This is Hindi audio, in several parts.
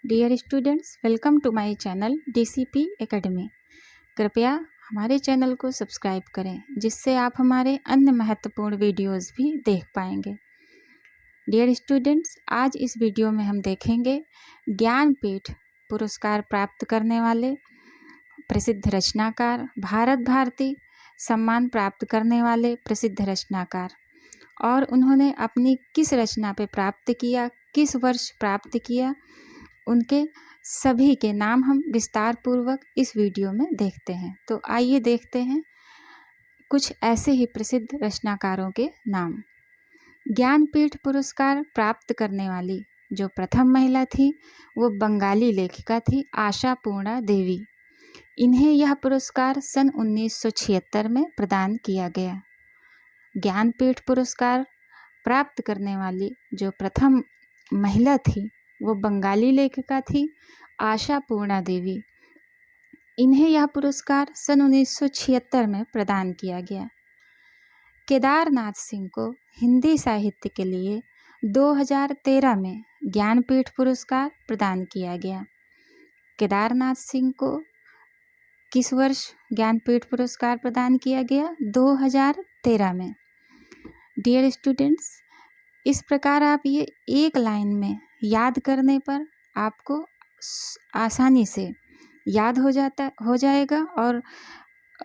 Dear students, welcome to my channel DCP academy. कृपया हमारे चैनल को सब्सक्राइब करें जिससे आप हमारे अन्य महत्वपूर्ण वीडियोस भी देख पाएंगे। डियर स्टूडेंट्स, आज इस वीडियो में हम देखेंगे ज्ञानपीठ पुरस्कार प्राप्त करने वाले प्रसिद्ध रचनाकार, भारत भारती सम्मान प्राप्त करने वाले प्रसिद्ध रचनाकार और उन्होंने अपनी किस रचना पे प्राप्त किया, किस वर्ष प्राप्त किया, उनके सभी के नाम हम विस्तार पूर्वक इस वीडियो में देखते हैं। तो आइए देखते हैं कुछ ऐसे ही प्रसिद्ध रचनाकारों के नाम। ज्ञानपीठ पुरस्कार प्राप्त करने वाली जो प्रथम महिला थी वो बंगाली लेखिका थी आशापूर्णा देवी। इन्हें यह पुरस्कार सन 1976 में प्रदान किया गया। ज्ञानपीठ पुरस्कार प्राप्त करने वाली जो प्रथम महिला थी वो बंगाली लेखिका थी आशापूर्णा देवी। इन्हें यह पुरस्कार सन 1976 में प्रदान किया गया। केदारनाथ सिंह को हिंदी साहित्य के लिए 2013 में ज्ञानपीठ पुरस्कार प्रदान किया गया। केदारनाथ सिंह को किस वर्ष ज्ञानपीठ पुरस्कार प्रदान किया गया? 2013 में। डियर स्टूडेंट्स, इस प्रकार आप ये एक लाइन में याद करने पर आपको आसानी से याद हो जाएगा और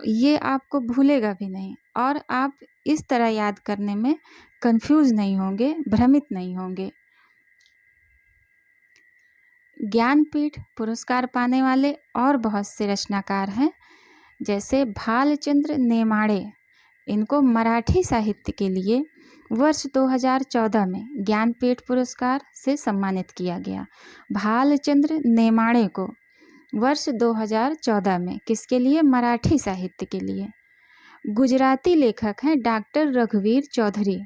ये आपको भूलेगा भी नहीं और आप इस तरह याद करने में कंफ्यूज नहीं होंगे, भ्रमित नहीं होंगे। ज्ञानपीठ पुरस्कार पाने वाले और बहुत से रचनाकार हैं, जैसे भालचंद्र नेमाड़े। इनको मराठी साहित्य के लिए वर्ष 2014 में ज्ञानपीठ पुरस्कार से सम्मानित किया गया। भालचंद्र नेमाड़े को वर्ष 2014 में किसके लिए? मराठी साहित्य के लिए। गुजराती लेखक हैं डॉक्टर रघुवीर चौधरी।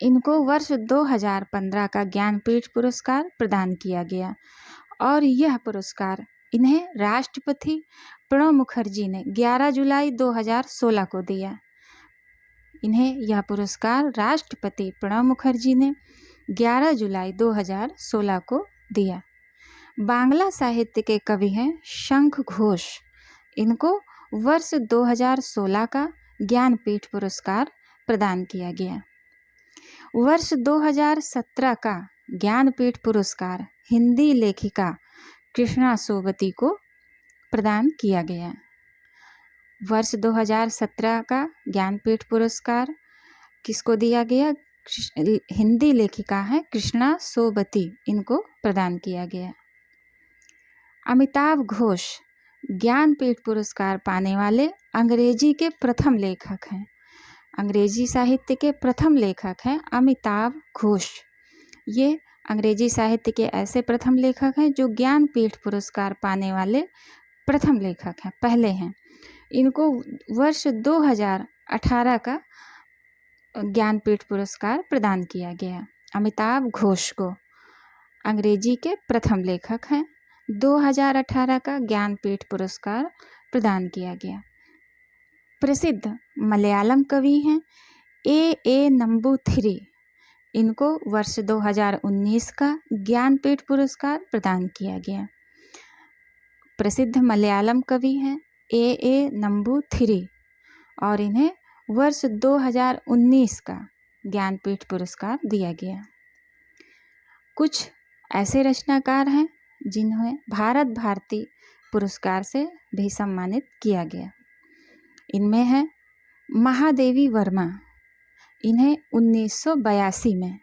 इनको वर्ष 2015 का ज्ञानपीठ पुरस्कार प्रदान किया गया और यह पुरस्कार इन्हें राष्ट्रपति प्रणब मुखर्जी ने 11 जुलाई 2016 को दिया। इन्हें यह पुरस्कार राष्ट्रपति प्रणब मुखर्जी ने 11 जुलाई 2016 को दिया। बांग्ला साहित्य के कवि हैं शंख घोष। इनको वर्ष 2016 का ज्ञानपीठ पुरस्कार प्रदान किया गया। वर्ष 2017 का ज्ञानपीठ पुरस्कार हिंदी लेखिका कृष्णा सोबती को प्रदान किया गया। वर्ष 2017 का ज्ञानपीठ पुरस्कार किसको दिया गया? हिंदी लेखिका है कृष्णा सोबती, इनको प्रदान किया गया। अमिताभ घोष ज्ञानपीठ पुरस्कार पाने वाले अंग्रेजी के प्रथम लेखक हैं। अंग्रेजी साहित्य के प्रथम लेखक हैं अमिताभ घोष। ये अंग्रेजी साहित्य के ऐसे प्रथम लेखक हैं जो ज्ञानपीठ पुरस्कार पाने वाले प्रथम लेखक हैं, पहले हैं। इनको वर्ष 2018 का ज्ञानपीठ पुरस्कार प्रदान किया गया। अमिताभ घोष को अंग्रेजी के प्रथम लेखक हैं। 2018 का ज्ञानपीठ पुरस्कार प्रदान किया गया। प्रसिद्ध मलयालम कवि हैं ए नंबूथिरी। इनको वर्ष 2019 का ज्ञानपीठ पुरस्कार प्रदान किया गया। प्रसिद्ध मलयालम कवि हैं ए नंबूथिरी और इन्हें वर्ष 2019 का ज्ञानपीठ पुरस्कार दिया गया। कुछ ऐसे रचनाकार हैं जिन्हें भारत भारती पुरस्कार से भी सम्मानित किया गया। इनमें है महादेवी वर्मा। इन्हें 1982 में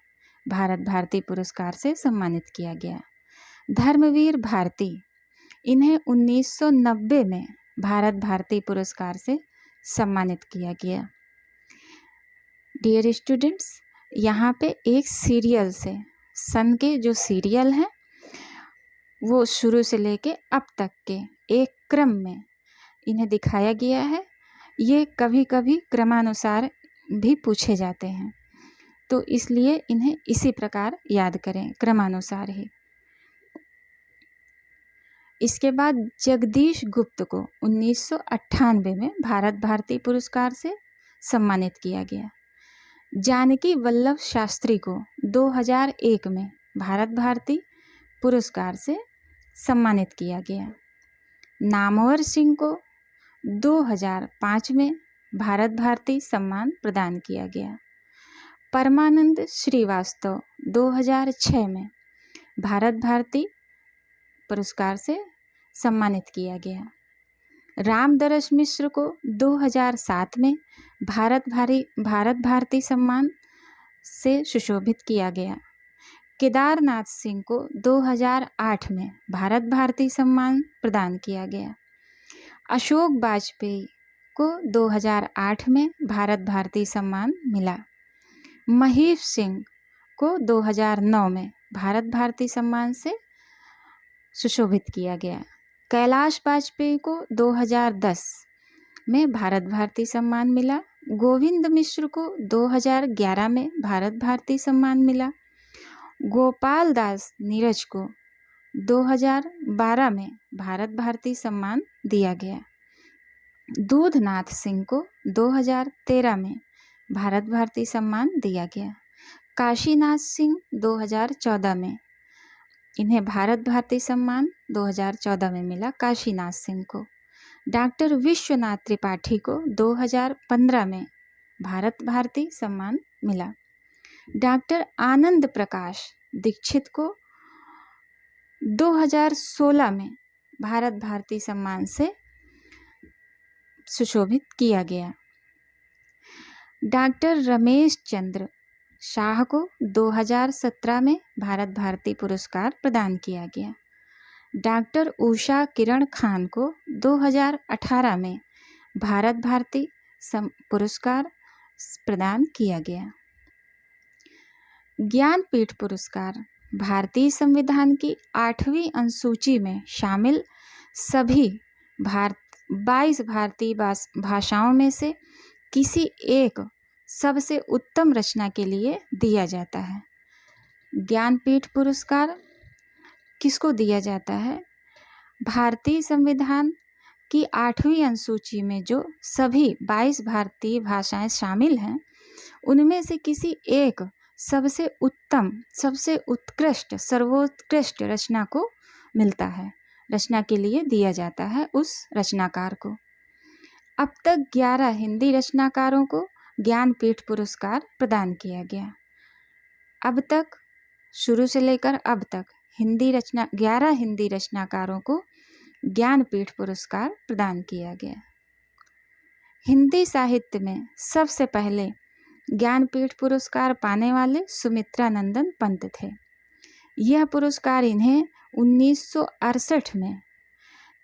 भारत भारती पुरस्कार से सम्मानित किया गया। धर्मवीर भारती, इन्हें 1990 में भारत भारती पुरस्कार से सम्मानित किया गया। डियर स्टूडेंट्स, यहाँ पे एक सीरियल से सन के जो सीरियल हैं वो शुरू से लेके अब तक के एक क्रम में इन्हें दिखाया गया है। ये कभी कभी क्रमानुसार भी पूछे जाते हैं, तो इसलिए इन्हें इसी प्रकार याद करें, क्रमानुसार ही। इसके बाद जगदीश गुप्त को 1998 में भारत भारती पुरस्कार से सम्मानित किया गया। जानकी वल्लभ शास्त्री को 2001 में भारत भारती पुरस्कार से सम्मानित किया गया। नामवर सिंह को 2005 में भारत भारती सम्मान प्रदान किया गया। परमानंद श्रीवास्तव 2006 में भारत भारती पुरस्कार से सम्मानित किया गया। रामदरस मिश्र को 2007 में भारत भारती सम्मान से सुशोभित किया गया। केदारनाथ सिंह को 2008 में भारत भारती सम्मान प्रदान किया गया। अशोक वाजपेयी को 2008 में भारत भारती सम्मान मिला। महेश सिंह को 2009 में भारत भारती सम्मान से सुशोभित किया गया। कैलाश वाजपेयी को 2010 में भारत भारती सम्मान मिला। गोविंद मिश्र को 2011 में भारत भारती सम्मान मिला। गोपाल दास नीरज को 2012 में भारत भारती सम्मान दिया गया। दूधनाथ सिंह को 2013 में भारत भारती सम्मान दिया गया। काशीनाथ सिंह 2014 में, इन्हें भारत भारती सम्मान 2014 में मिला काशीनाथ सिंह को। डॉक्टर विश्वनाथ त्रिपाठी को 2015 में भारत भारती सम्मान मिला। डॉक्टर आनंद प्रकाश दीक्षित को 2016 में भारत भारती सम्मान से सुशोभित किया गया। डॉक्टर रमेश चंद्र शाह को 2017 में भारत भारती पुरस्कार प्रदान किया गया। डॉक्टर उषा किरण खान को 2018 में भारत भारती पुरस्कार प्रदान किया गया। ज्ञानपीठ पुरस्कार भारतीय संविधान की 8वीं अनुसूची में शामिल सभी 22 भारतीय भाषाओं में से किसी एक सबसे उत्तम रचना के लिए दिया जाता है। ज्ञानपीठ पुरस्कार किसको दिया जाता है? भारतीय संविधान की 8वीं अनुसूची में जो सभी 22 भारतीय भाषाएं शामिल हैं, उनमें से किसी एक सबसे उत्तम, सबसे उत्कृष्ट, सर्वोत्कृष्ट रचना को मिलता है, रचना के लिए दिया जाता है उस रचनाकार को। अब तक 11 हिंदी रचनाकारों को ज्ञानपीठ पुरस्कार प्रदान किया गया। अब तक, शुरू से लेकर अब तक 11 हिंदी रचनाकारों को ज्ञानपीठ पुरस्कार प्रदान किया गया। हिंदी साहित्य में सबसे पहले ज्ञानपीठ पुरस्कार पाने वाले सुमित्रा नंदन पंत थे। यह पुरस्कार इन्हें 1968 में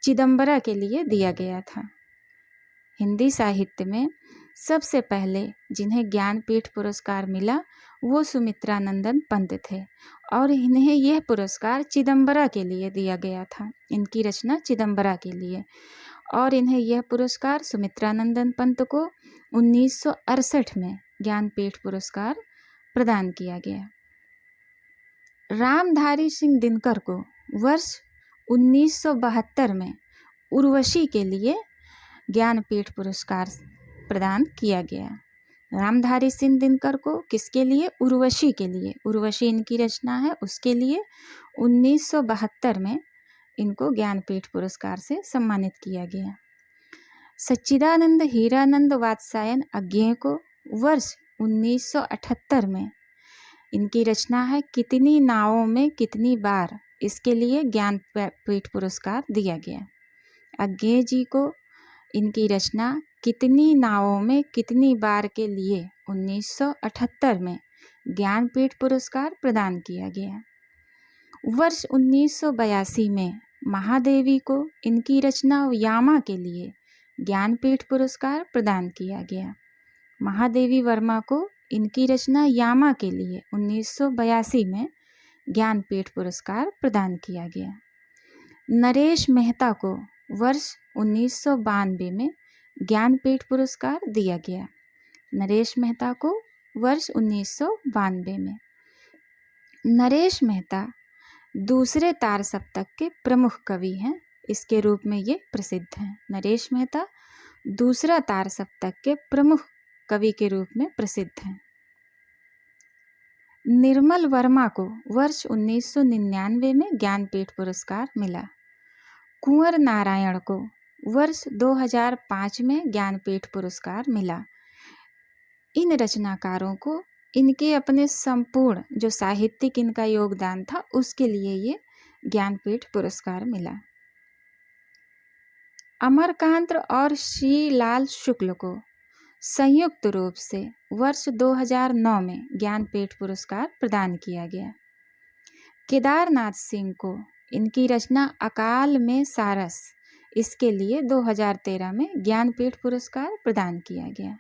चिदंबरा के लिए दिया गया था। हिंदी साहित्य में सबसे पहले जिन्हें ज्ञानपीठ पुरस्कार मिला वो सुमित्रा नंदन पंत थे और इन्हें यह पुरस्कार चिदंबरा के लिए दिया गया था, इनकी रचना चिदंबरा के लिए। और इन्हें यह पुरस्कार सुमित्रा नंदन पंत को 1968 में ज्ञानपीठ पुरस्कार प्रदान किया गया। रामधारी सिंह दिनकर को वर्ष 1972 में उर्वशी के लिए ज्ञानपीठ पुरस्कार प्रदान किया गया। रामधारी सिंह दिनकर को किसके लिए? उर्वशी के लिए। उर्वशी इनकी रचना है, उसके लिए 1972 में इनको ज्ञानपीठ पुरस्कार से सम्मानित किया गया। सच्चिदानंद हीरानंद वात्स्यायन अज्ञेय को वर्ष 1978 में इनकी रचना है कितनी नावों में कितनी बार, इसके लिए ज्ञानपीठ पुरस्कार दिया गया। अज्ञेय जी को इनकी रचना कितनी नावों में कितनी बार के लिए 1978 में ज्ञानपीठ पुरस्कार प्रदान किया गया। वर्ष 1982 में महादेवी को इनकी रचना यामा के लिए ज्ञानपीठ पुरस्कार प्रदान किया गया। महादेवी वर्मा को इनकी रचना यामा के लिए 1982 में ज्ञानपीठ पुरस्कार प्रदान किया गया। नरेश मेहता को वर्ष 1992 में ज्ञानपीठ पुरस्कार दिया गया। नरेश मेहता को वर्ष 1992 में। नरेश मेहता दूसरे तार सप्तक के प्रमुख कवि हैं, इसके रूप में ये प्रसिद्ध हैं। नरेश मेहता दूसरा तार सप्तक के प्रमुख कवि के रूप में प्रसिद्ध हैं। निर्मल वर्मा को वर्ष 1999 में ज्ञानपीठ पुरस्कार मिला। कुंवर नारायण को वर्ष 2005 में ज्ञानपीठ पुरस्कार मिला। इन रचनाकारों को इनके अपने संपूर्ण जो साहित्यिक इनका योगदान था उसके लिए ये ज्ञानपीठ पुरस्कार मिला। अमरकांत और श्रीलाल शुक्ल को संयुक्त रूप से वर्ष 2009 में ज्ञानपीठ पुरस्कार प्रदान किया गया। केदारनाथ सिंह को इनकी रचना अकाल में सारस, इसके लिए 2013 में ज्ञानपीठ पुरस्कार प्रदान किया गया।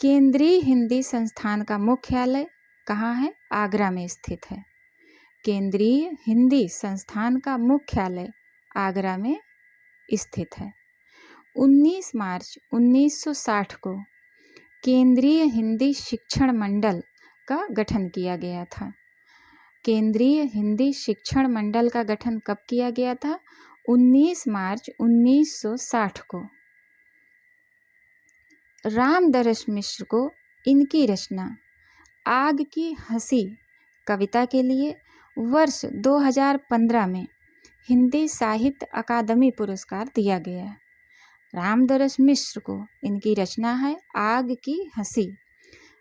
केंद्रीय हिंदी संस्थान का मुख्यालय कहाँ है? आगरा में स्थित है। केंद्रीय हिंदी संस्थान का मुख्यालय आगरा में स्थित है। 19 मार्च 1960 को केंद्रीय हिंदी शिक्षण मंडल का गठन किया गया था। केंद्रीय हिंदी शिक्षण मंडल का गठन कब किया गया था? 19 मार्च 1960 को। रामदरस मिश्र को इनकी रचना आग की हंसी कविता के लिए वर्ष 2015 में हिंदी साहित्य अकादमी पुरस्कार दिया गया। रामदरस मिश्र को इनकी रचना है आग की हंसी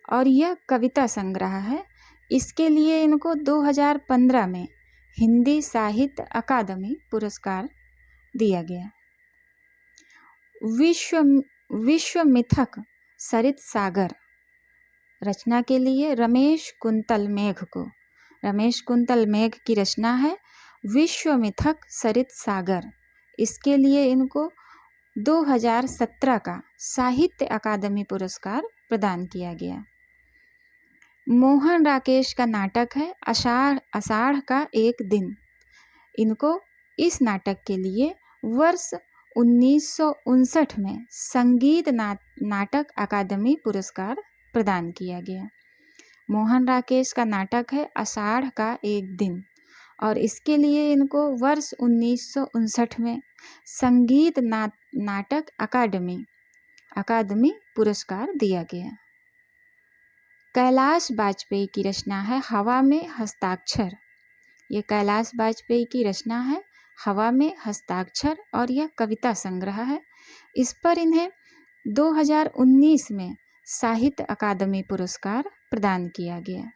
और यह कविता संग्रह है। इसके लिए इनको 2015 में हिंदी साहित्य अकादमी पुरस्कार दिया गया। विश्व मिथक सरित सागर रचना के लिए रमेश कुंतल मेघ की रचना है विश्व मिथक सरित सागर। इसके लिए इनको 2017 का साहित्य अकादमी पुरस्कार प्रदान किया गया। मोहन राकेश का नाटक है आषाढ़ का एक दिन। इनको इस नाटक के लिए वर्ष 1959 में संगीत नाटक अकादमी पुरस्कार प्रदान किया गया। मोहन राकेश का नाटक है आषाढ़ का एक दिन और इसके लिए इनको वर्ष 1959 में संगीत नाटक अकादमी पुरस्कार दिया गया। कैलाश वाजपेयी की रचना है हवा में हस्ताक्षर। ये कैलाश वाजपेयी की रचना है हवा में हस्ताक्षर और यह कविता संग्रह है। इस पर इन्हें 2019 में साहित्य अकादमी पुरस्कार प्रदान किया गया।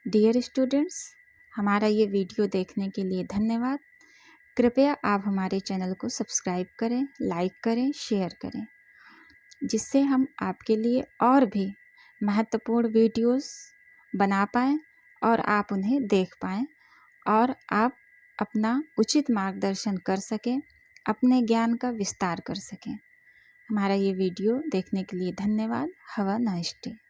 डियर स्टूडेंट्स, हमारा ये वीडियो देखने के लिए धन्यवाद। कृपया आप हमारे चैनल को सब्सक्राइब करें, लाइक करें, शेयर करें, जिससे हम आपके लिए और भी महत्वपूर्ण वीडियोस बना पाएँ और आप उन्हें देख पाएँ और आप अपना उचित मार्गदर्शन कर सकें, अपने ज्ञान का विस्तार कर सकें। हमारा ये वीडियो देखने के लिए धन्यवाद। Have a nice day.